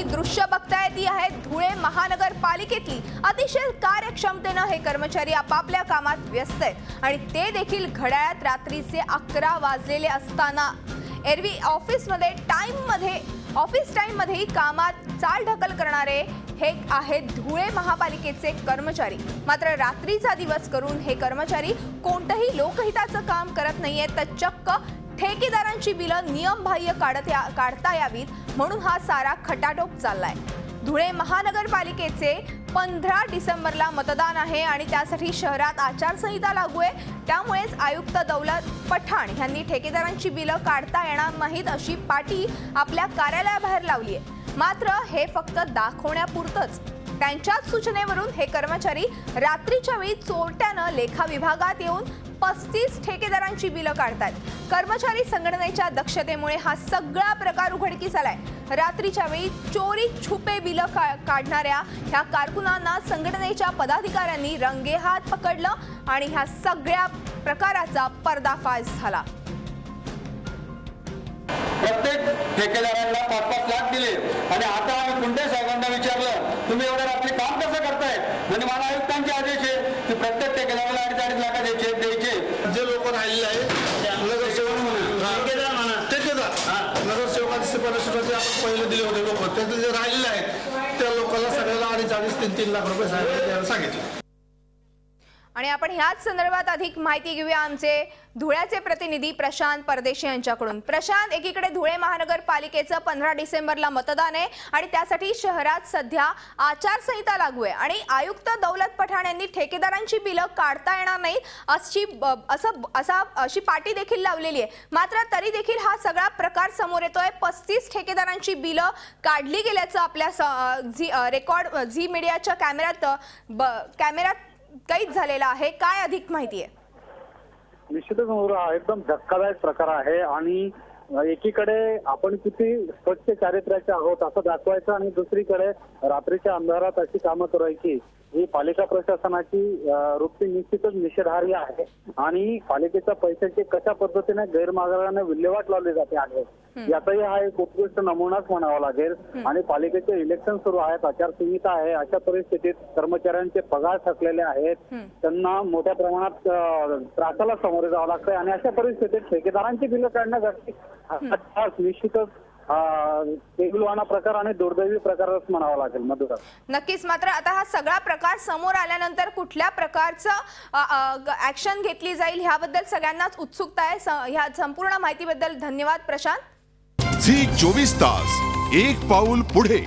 दृश्य बघताय ती आहे धुळे महानगरपालिकेतली। अतिशय कार्यक्षमतेने हे कर्मचारी आपापल्या कामात व्यस्त आहेत आणि ते देखील घड्याळात रात्रीचे 11 वाजलेले असताना एरवी ऑफिस टाइम मध्ये कामात चालढकल करणारे हे आहेत धुळे महापालिकेचे कर्मचारी। मात्र रात्रीचा दिवस करून हे कर्मचारी कोणतेही लोकहिताचं काम करत नाहीयेत, तर चक्क ठेकेदारांची बिलं नियमबाह्य काढता यावीत म्हणून हा सारा खटाटोप चाललाय। धुळे महानगरपालिकेचे 15 डिसेंबरला मतदान आहे आणि त्यासाठी शहरात आचारसंहिता लागू आहे। त्यामुळेच आयुक्त दौलत पठाण यांनी ठेकेदारांची बिलं काढता येणार नाहीत अशी पाटी आपल्या कार्यालयाबाहेर लावली आहे। मात्र हे फक्त दाखवण्यापुरतंच। त्यांच्याच सूचनेवरून हे कर्मचारी रात्रीच्या वेळी चोरट्यानं लेखा विभागात येऊन 35 ठेकेदारांची बिलं काढतात। कर्मचारी संघटनेच्या दक्षतेमुळे हा सगळा प्रकार उघडकीस आलाय। रात्रीच्या वेळी चोरी छुपे बिलं काढणाऱ्या ह्या कारकुनांना संघटनेच्या पदाधिकाऱ्यांनी रंगेहात पकडलं आणि ह्या सगळ्या प्रकाराचा पर्दाफाश झाला। प्रत्येक ठेकेदारांना 5-5 लाख दिले आणि आता आम्ही कुंडे साहेबांना विचारलं तुम्ही एवढ्या रात्री काम कसं करताय, म्हणजे मला आयुक्तांचे आदेश आहे की प्रत्येक ठेकेदाराला 2.5 लाखाचे चेक द्यायचे। जे लोक राहिले आहेत नगरसेवक नगरसेवकांचे पहिले दिले होते लोक, त्यातले जे राहिलेले आहेत त्या लोकांना सगळ्याला 2.5-3 लाख रुपये सांगितले। आणि आपण ह्याच संदर्भात अधिक माहिती घेऊया आमचे धुळ्याचे प्रतिनिधी प्रशांत परदेशी यांच्याकडून। प्रशांत, एकीकडे धुळे महानगरपालिकेचं 15 डिसेंबरला मतदान आहे आणि त्यासाठी शहरात सध्या आचारसंहिता लागू आहे आणि आयुक्त दौलत पठाण यांनी ठेकेदारांची बिलं काढता येणार नाहीत अशी पाटी देखील लावलेली आहे। मात्र तरी देखील हा सगळा प्रकार समोर येतोय। 35 ठेकेदारांची बिलं काढली गेल्याचं आपल्या रेकॉर्ड झी मीडियाच्या कॅमेऱ्यात कैद झालेला आहे। काय अधिक माहिती आहे? निश्चितच एकदम धक्कादायक प्रकार आहे आणि एकीकडे आपण किती स्वच्छ चारित्र्याचे आहोत असं दाखवायचं आणि दुसरीकडे रात्रीच्या अंधारात अशी कामं करायची ही पालिका प्रशासनाची वृत्ती निश्चितच निषेधार्ह आहे आणि पालिकेच्या पैशाची कशा पद्धतीने गैरमार्गाने विल्हेवाट लावली जाते आहे याचाही हा एक उत्कृष्ट नमुनाच म्हणावा लागेल। आणि पालिकेचे इलेक्शन सुरू आहेत, आचारसंहिता आहे, अशा परिस्थितीत कर्मचाऱ्यांचे पगार थकलेले आहेत, त्यांना मोठ्या प्रमाणात त्रासाला सामोरे जावं लागतंय आणि अशा परिस्थितीत ठेकेदारांची बिलं काढण्यासाठी निश्चितच केविलवाणा प्रकार आणि दुर्दैवी प्रकारच म्हणावा लागेल। मधुरा, नक्कीच। मात्र आता हा सगळा प्रकार समोर आल्यानंतर कुठल्या प्रकारचं ऍक्शन घेतली जाईल ह्याबद्दल सगळ्यांनाच उत्सुकता आहे। ह्या संपूर्ण माहितीबद्दल धन्यवाद प्रशांत। झी 24 तास एक पाऊल पुढे।